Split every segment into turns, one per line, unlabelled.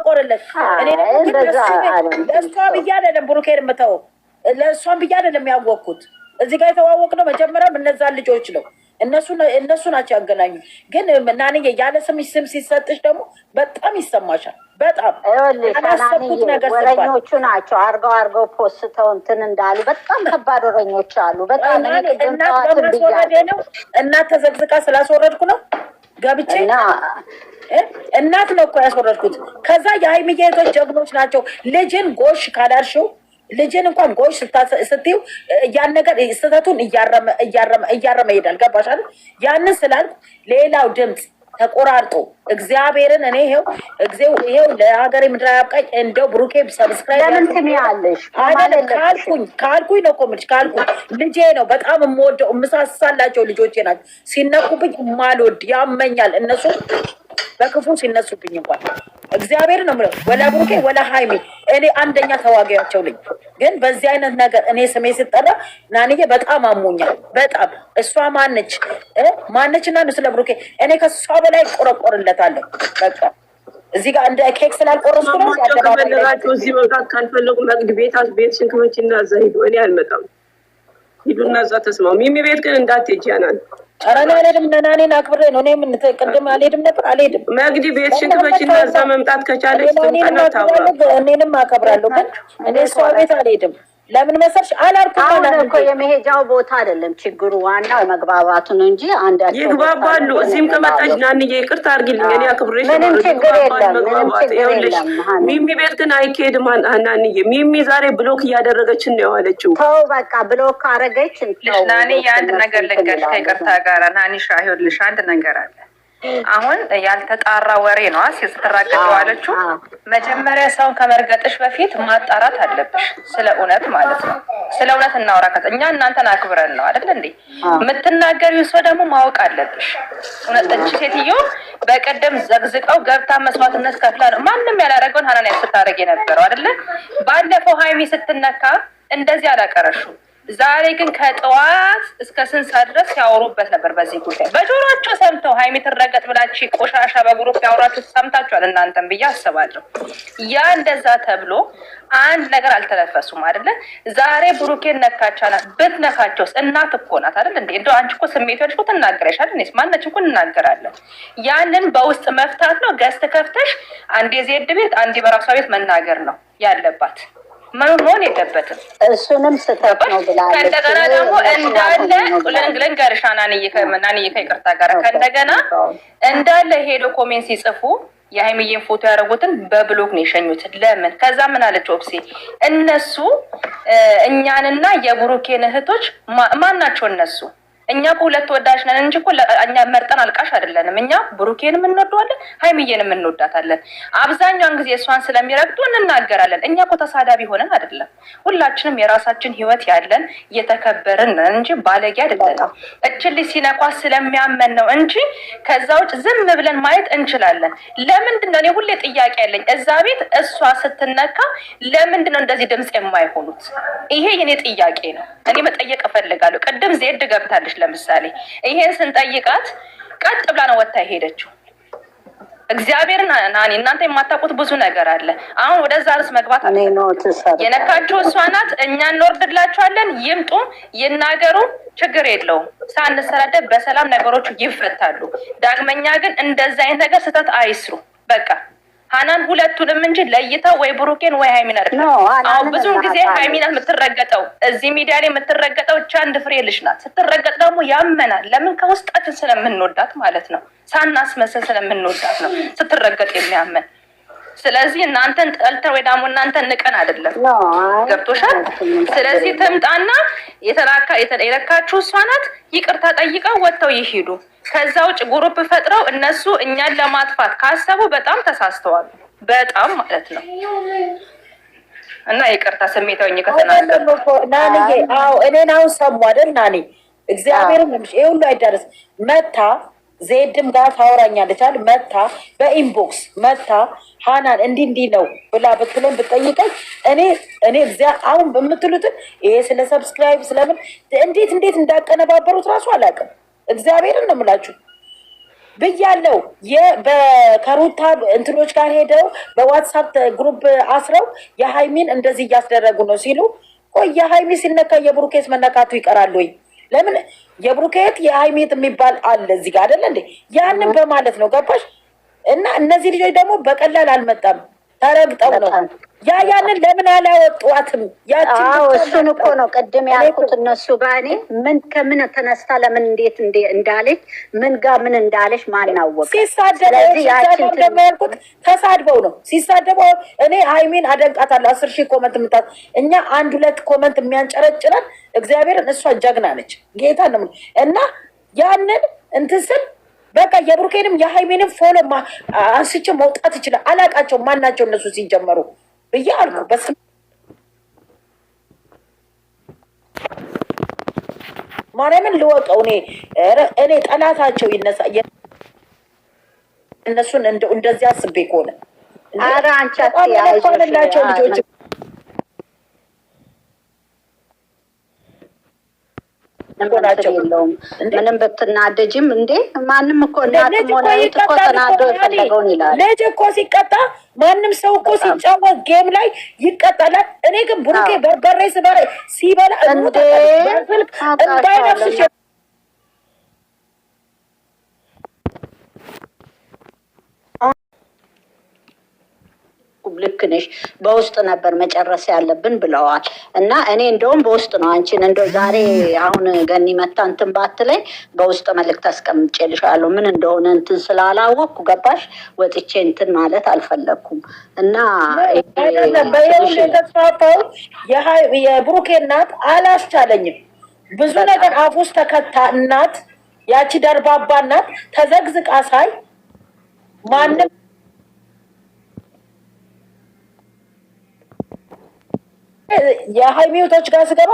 ልቆረቆርለት እኔ ለእሷ ብዬ አይደለም ብሩኬን የምተው ለእሷን ብዬ አይደለም ያወቅኩት። እዚህ ጋር የተዋወቅነው መጀመሪያም እነዛን ልጆች ነው። እነሱ ናቸው ያገናኙ። ግን ናንዬ ያለ ስምሽ ስም ሲሰጥሽ ደግሞ በጣም ይሰማሻል። በጣም ያላሰብኩት ነገር
ወረኞቹ ናቸው አርገው ፖስተው እንትን እንዳሉ በጣም ከባድ ወረኞች አሉ። በጣም
እናት ተዘግዝቃ ስላስወረድኩ ነው ገብቼ እናት ነው እኮ ያስወረድኩት። ከዛ የሀይሚዬ እህቶች ጀግኖች ናቸው። ልጅን ጎሽ ካላልሽው ልጅን እንኳን ጎሽ ስትይው ያን ነገር ስህተቱን እያረመ ይሄዳል። ገባሽ አይደል? ያንን ስላልኩ ሌላው ድምፅ ተቆራርጦ እግዚአብሔርን እኔ ይሄው ለሀገሬ ምድር ያብቃኝ። እንደው ብሩኬ ሰብስክራይብ ካልኩኝ ነው እኮ የምልሽ ካልኩኝ ልጄ ነው በጣም የምወደው የምሳሳላቸው ልጆቼ ናቸው። ሲነኩብኝ የማልወድ ያመኛል። እነሱ በክፉ ሲነሱብኝ እንኳን እግዚአብሔር ነው የምለው ወላ ብሩኬ ወላ ሃይሚ እኔ አንደኛ ተዋጊያቸው ነኝ። ግን በዚህ አይነት ነገር እኔ ስሜ ስጠራ ናንዬ በጣም አሞኛል። በጣም እሷ ማነችና ነው ስለ ብሩኬ እኔ ከሷ በላይ ቆረቆርለታለሁ። በቃ እዚህ ጋር እንደ ኬክ ስላልቆረስኩ ነው
ያደረጋችሁ። እዚህ መውጣት ካልፈለጉ መግድ ቤትሽን ክመችና እዛ ሂዱ። እኔ አልመጣም። ሂዱና እዛ ተስማሙ። ሚሚ ቤት ግን እንዳትሄጂ ያናል።
ኧረ እኔ አልሄድም። ናኔን አክብሬ ነው እኔ ምን ቅድም አልሄድም ነበር አልሄድም።
መግዲ ቤትሽን ክመችና እዛ መምጣት ከቻለች ትምጣና ታውራ።
እኔንም አከብራለሁ ግን እኔ እሷ ቤት አልሄድም። ለምን መሰልሽ አላልኩም
እኮ የመሄጃው ቦታ አይደለም ችግሩ፣ ዋናው መግባባቱ ነው እንጂ አንዳቸው
ይግባባሉ። እዚህም ከመጣች ናንዬ ይቅርታ አድርጊልኝ እኔ አክብሬሽ
ምንም ችግር የለም።
ሚሚ ቤት ግን አይኬድም። ናንዬ ሚሚ ዛሬ ብሎክ እያደረገችን ነው የዋለችው።
ተው በቃ ብሎክ አደረገች።
ናኒ የአንድ ነገር ልንገርሽ ከይቅርታ ጋር ናኒሻ ይኸውልሽ አንድ ነገር አለ። አሁን ያልተጣራ ወሬ ነው ስትራገጥ ዋለችው። መጀመሪያ ሰውን ከመርገጥሽ በፊት ማጣራት አለብሽ፣ ስለ እውነት ማለት ነው። ስለ እውነት እናውራ። እኛ እናንተን አክብረን ነው አይደል እንዴ የምትናገሪው። ሰው ደግሞ ማወቅ አለብሽ። እውነት እቺ ሴትዮ በቀደም ዘግዝቀው ገብታ መስዋዕትነት ከፍላ ነው ማንም ያላረገውን ሀናን ስታረግ የነበረው አይደለ። ባለፈው ሃይሚ ስትነካ እንደዚህ አላቀረሽው። ዛሬ ግን ከጠዋት እስከ ስንት ሰዓት ድረስ ያወሩበት ነበር በዚህ ጉዳይ። በጆሮአቸው ሰምተው ሃይሚ ትረገጥ ብላችሁ ቆሻሻ በግሩፕ ያወራችሁ ሰምታችኋል እናንተም ብዬ አስባለሁ። ያ እንደዛ ተብሎ አንድ ነገር አልተነፈሱም አይደለ። ዛሬ ብሩኬን ነካቻና ብትነካቸውስ እናት እኮ ናት አይደል እንዴ? እንደው አንቺ እኮ ስሜቶች እኮ ትናገረሻል። እኔስ ማንነች እኮ እናገራለን። ያንን በውስጥ መፍታት ነው። ገዝት ከፍተሽ አንዴ ዜድ ቤት አንዴ በራሷ ቤት መናገር ነው ያለባት። መሆን የለበትም።
እሱንም ስተት ነው ብላለች።
ከእንደገና ደግሞ እንዳለ ልንገርሽ ናንዬ ከይቅርታ ጋር ከእንደገና እንዳለ ሄዶ ኮሜንት ሲጽፉ የሃይሚዬን ፎቶ ያደረጉትን በብሎክ ነው የሸኙት። ለምን? ከዛ ምን አለች ኦፕሲ እነሱ እኛንና የብሩኬን እህቶች ማን ናቸው እነሱ? እኛ እኮ ሁለት ወዳጅ ነን እንጂ እኮ እኛ መርጠን አልቃሽ አይደለንም። እኛ ብሩኬንም እንወደዋለን፣ ሃይሚዬንም እንወዳታለን። አብዛኛውን ጊዜ እሷን ስለሚረግጡ እንናገራለን። እኛ እኮ ተሳዳቢ ሆነን አይደለም። ሁላችንም የራሳችን ህይወት ያለን እየተከበርን ነን እንጂ ባለጌ አይደለም። እችን ልጅ ሲነኳ ስለሚያመን ነው እንጂ ከዛ ውጭ ዝም ብለን ማየት እንችላለን። ለምንድን ነው እኔ ሁሌ ጥያቄ ያለኝ እዛ ቤት እሷ ስትነካ ለምንድን ነው እንደዚህ ድምፅ የማይሆኑት? ይሄ የኔ ጥያቄ ነው። እኔ መጠየቅ እፈልጋለሁ። ቅድም ዜድ ገብታለች ለምሳሌ ይሄን ስንጠይቃት ቀጥ ብላ ነው ወጣ ሄደችው። እግዚአብሔርን ናኒ እናንተ የማታውቁት ብዙ ነገር አለ። አሁን ወደዛ ርዕስ መግባት አለ። የነካቸው እሷ ናት። እኛ እንወርድላቸዋለን። ይምጡ ይናገሩ፣ ችግር የለውም። ሳንሰራደብ በሰላም ነገሮች ይፈታሉ። ዳግመኛ ግን እንደዛ አይነት ነገር ስህተት አይስሩ። በቃ ሀናን ሁለቱንም እንጂ ለይተው ወይ ብሩኬን ወይ ሃይሚን አይደለም። አሁን ብዙውን ጊዜ ሃይሚን የምትረገጠው እዚህ ሚዲያ ላይ የምትረገጠው አንድ ፍሬ ልጅ ናት። ስትረገጥ ደግሞ ያመናል። ለምን? ከውስጣችን ስለምንወዳት ማለት ነው። ሳናስመስል ስለምንወዳት ነው ስትረገጥ የሚያመን። ስለዚህ እናንተን ጠልተን ወይ ደግሞ እናንተን ንቀን አይደለም። ገብቶሻል? ስለዚህ ትምጣና የለካችሁ እሷ ናት። ይቅርታ ጠይቀው ወጥተው ይሄዱ። ከዛ ውጭ ግሩፕ ፈጥረው እነሱ እኛን ለማጥፋት ካሰቡ በጣም ተሳስተዋል። በጣም ማለት ነው። እና ይቅርታ ስሜታውኝ ከተናገሩ
ናንዬ እኔን አሁን ሰሙ አይደል ናኒ እግዚአብሔርን ይሄ ሁሉ አይዳረስ መታ ዜድም ጋር ታወራኛለች አይደል? መታ በኢንቦክስ መታ ሀናን እንዲህ ነው ብላ ብትለኝ ብትጠይቀኝ እኔ አሁን በምትሉትን ይሄ ስለ ሰብስክራይብ ስለምን እንዴት እንዳቀነባበሩት ራሱ አላውቅም። እግዚአብሔርን ነው የምላችሁ። ብያለው። ከሩታ እንትኖች ጋር ሄደው በዋትሳፕ ግሩፕ አስረው የሃይሚን እንደዚህ እያስደረጉ ነው ሲሉ፣ ቆይ የሃይሚ ሲነካ የብሩኬት መነካቱ ይቀራል ወይ? ለምን የብሩኬት የሃይሜት የሚባል አለ እዚህ ጋር አይደለ እንዴ? ያንን በማለት ነው ገባሽ? እና እነዚህ ልጆች ደግሞ በቀላል አልመጣም፣ ተረግጠው ነው። ያንን ለምን አላወጧትም?
እሱን እኮ ነው ቅድም ያልኩት። እነሱ ጋር እኔ ምን ከምን ተነስታ ለምን እንዴት እንዳለች ምን ጋር ምን እንዳለች ማናወቅ።
ሲሳደበው ተሳድበው ነው ሲሳደበው። እኔ ሃይሚን አደንቃታለሁ። 10,000 ኮመንት ምታት እኛ 1-2 ኮመንት የሚያንጨረጭረን እግዚአብሔርን። እሷ ጀግና ነች ጌታ ነው። እና ያንን እንትን ስል በቃ የብሩኬንም የሃይሜንም ፎሎ አንስቼ መውጣት ይችላል። አላቃቸው ማናቸው እነሱ ሲጀመሩ ብዬ አልኩ። በስ ማርያምን ልወቀው። እኔ ጠላታቸው ይነሳ እነሱን እንደዚህ አስቤ ከሆነ
ኧረ አንቺ አትያላቸው ልጆች የለውም ምንም ብትናደጅም እንዴ ማንም እኮ እናትም ሆነ እኮ ተናዶ የፈለገውን ይላል።
ልጅ እኮ ሲቀጣ ማንም ሰው እኮ ሲጫወት ጌም ላይ ይቀጣላል። እኔ ግን ብሩኬ በርበሬ ሲበላ እንዳይነፍስሽ
ልክ ነሽ። በውስጥ ነበር መጨረስ ያለብን ብለዋል። እና እኔ እንደውም በውስጥ ነው አንቺን እንደው ዛሬ አሁን ገኒ መታ እንትን ባትለኝ በውስጥ መልዕክት አስቀምጬልሻለሁ። ምን እንደሆነ እንትን ስላላወቅኩ ገባሽ ወጥቼ እንትን ማለት አልፈለግኩም። እና
የተስፋፋው የብሩኬ እናት አላስቻለኝም። ብዙ ነገር አፍ ውስጥ ተከታ እናት ያቺ ደርባባ እናት ተዘግዝቃ ሳይ ማንም የሃይሚዎቶች ጋር ስገባ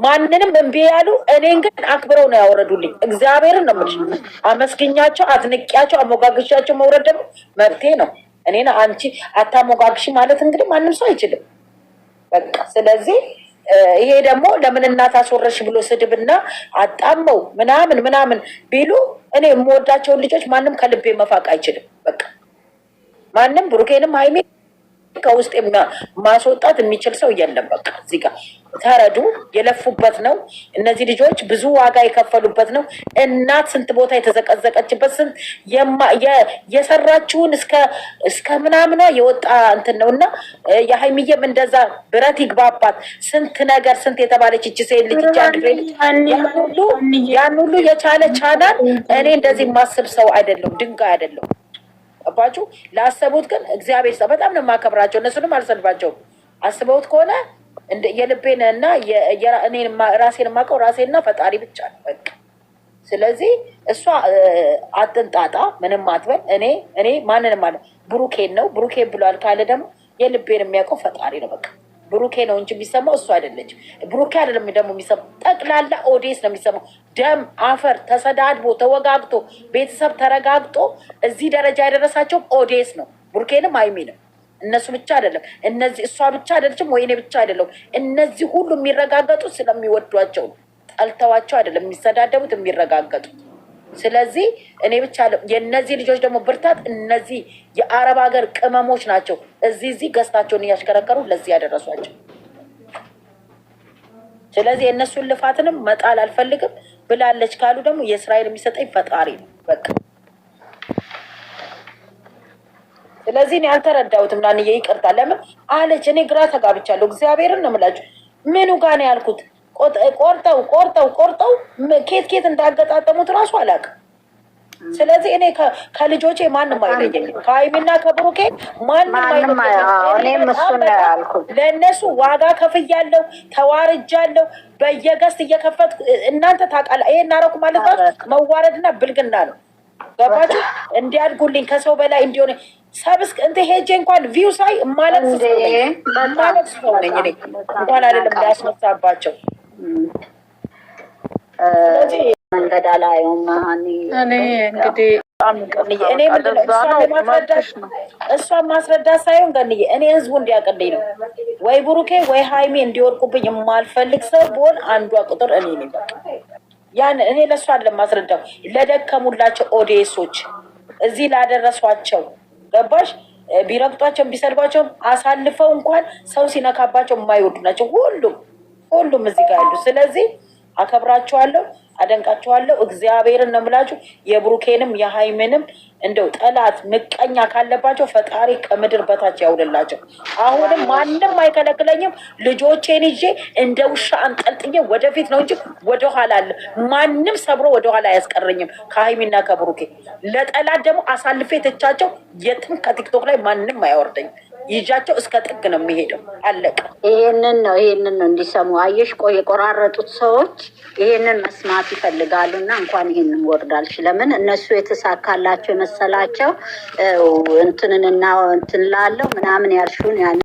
ማንንም እምቢ ያሉ እኔን ግን አክብረው ነው ያወረዱልኝ። እግዚአብሔርን ነው የምልሽ። አመስግኛቸው፣ አትንቂያቸው፣ አሞጋግሻቸው መውረድ ደግሞ መብቴ ነው። እኔን አንቺ አታሞጋግሽ ማለት እንግዲህ ማንም ሰው አይችልም። በቃ ስለዚህ ይሄ ደግሞ ለምን እናት አስወረሽ ብሎ ስድብና አጣመው ምናምን ቢሉ እኔ የምወዳቸውን ልጆች ማንም ከልቤ መፋቅ አይችልም። በቃ ማንም ብሩኬንም ሃይሚ ከውስጥ ማስወጣት የሚችል ሰው የለም። በቃ እዚህ ጋር ተረዱ። የለፉበት ነው። እነዚህ ልጆች ብዙ ዋጋ የከፈሉበት ነው። እናት ስንት ቦታ የተዘቀዘቀችበት ስንት የሰራችውን እስከ ምናምኗ የወጣ እንትን ነው። እና የሃይሚዬም እንደዛ ብረት ይግባባት ስንት ነገር ስንት የተባለች እች ሴት ልጅ ያን ሁሉ የቻለ ቻናል እኔ እንደዚህ የማስብ ሰው አይደለም፣ ድንጋይ አይደለም። አባችሁ ላሰቡት ግን እግዚአብሔር በጣም ነው የማከብራቸው። እነሱንም አልሰድባቸውም። አስበውት ከሆነ የልቤን እና ራሴን የማውቀው ራሴንና ፈጣሪ ብቻ ነው በቃ። ስለዚህ እሷ አትንጣጣ፣ ምንም አትበል። እኔ ማንንም አለ ብሩኬን ነው ብሩኬን ብሏል ካለ ደግሞ የልቤን የሚያውቀው ፈጣሪ ነው በቃ። ብሩኬ ነው እንጂ የሚሰማው እሱ አይደለች። ብሩኬ አይደለም ደግሞ የሚሰማው ጠቅላላ ኦዲየንስ ነው የሚሰማው። ደም አፈር ተሰዳድቦ ተወጋግቶ ቤተሰብ ተረጋግጦ እዚህ ደረጃ የደረሳቸው ኦዲየንስ ነው። ብሩኬንም ሃይሚንም እነሱ ብቻ አይደለም፣ እነዚህ እሷ ብቻ አይደለችም፣ ወይኔ ብቻ አይደለም። እነዚህ ሁሉ የሚረጋገጡት ስለሚወዷቸው ጠልተዋቸው አይደለም የሚሰዳደቡት የሚረጋገጡት። ስለዚህ እኔ ብቻ የእነዚህ ልጆች ደግሞ ብርታት እነዚህ የአረብ ሀገር ቅመሞች ናቸው። እዚህ ገዝታቸውን እያሽከረከሩ ለዚህ ያደረሷቸው። ስለዚህ የእነሱን ልፋትንም መጣል አልፈልግም ብላለች ካሉ ደግሞ የእስራኤል የሚሰጠኝ ፈጣሪ ነው በቃ። ስለዚህ እኔ አልተረዳሁትም። ናንዬ ይቅርታ ለምን አለች። እኔ ግራ ተጋብቻለሁ። እግዚአብሔርን ነው የምላችሁ። ምኑ ጋር ነው ያልኩት? ቆርጠው ኬት እንዳገጣጠሙት እራሱ አላውቅም። ስለዚህ እኔ ከልጆቼ ማንም አይለየኝም። ከሃይሚና ከብሩኬ ማንም አይለየኝም። ለእነሱ ዋጋ ከፍያለሁ፣ ተዋርጃለሁ። በየገስት እየከፈትኩ እናንተ ታውቃላችሁ። ይሄ እናረኩ ማለት መዋረድና ብልግና ነው። ገባችሁ? እንዲያድጉልኝ ከሰው በላይ እንዲሆነ ሰብስክ እንትን ሄጄ እንኳን ቪው ሳይ ማለት ሰው ነኝ እኔ እንኳን አይደለም ሊያስመሳባቸው።
መንገድ አላየውም። እኔ እንግዲህ
እኔ እሷን ማስረዳት ሳይሆን ገንዬ እኔ ህዝቡ እንዲያውቅልኝ ነው። ወይ ብሩኬ ወይ ሃይሜ እንዲወርቁብኝ የማልፈልግ ሰው ብሆን አንዷ ቁጥር እኔ ነኝ። ያን እኔ ለእሷ አይደለም ማስረዳው፣ ለደከሙላቸው ኦዲየንሶች እዚህ ላደረሷቸው ገባሽ? ቢረግጧቸው ቢሰድቧቸው አሳልፈው እንኳን ሰው ሲነካባቸው የማይወዱ ናቸው ሁሉም እዚህ ጋር ያሉ። ስለዚህ አከብራችኋለሁ፣ አደንቃችኋለሁ። እግዚአብሔርን ነው የምላችሁ። የብሩኬንም የሃይምንም እንደው ጠላት ምቀኛ ካለባቸው ፈጣሪ ከምድር በታች ያውልላቸው። አሁንም ማንም አይከለክለኝም። ልጆቼን ይዤ እንደ ውሻ አንጠልጥዬ ወደፊት ነው እንጂ ወደኋላ አለ ማንም ሰብሮ ወደኋላ አያስቀረኝም ከሃይሚና ከብሩኬ። ለጠላት ደግሞ አሳልፌ ትቻቸው የትም ከቲክቶክ ላይ ማንም አያወርደኝም። ይዣቸው እስከ ጥግ ነው የሚሄደው። አለቀ።
ይሄንን ነው እንዲሰሙ አየሽ። የቆራረጡት ሰዎች ይሄንን መስማት ይፈልጋሉ እና እንኳን ይሄንን ወርዳልሽ። ለምን እነሱ የተሳካላቸው የመሰላቸው እንትንንና እንትን ላለው ምናምን ያልሽውን ያን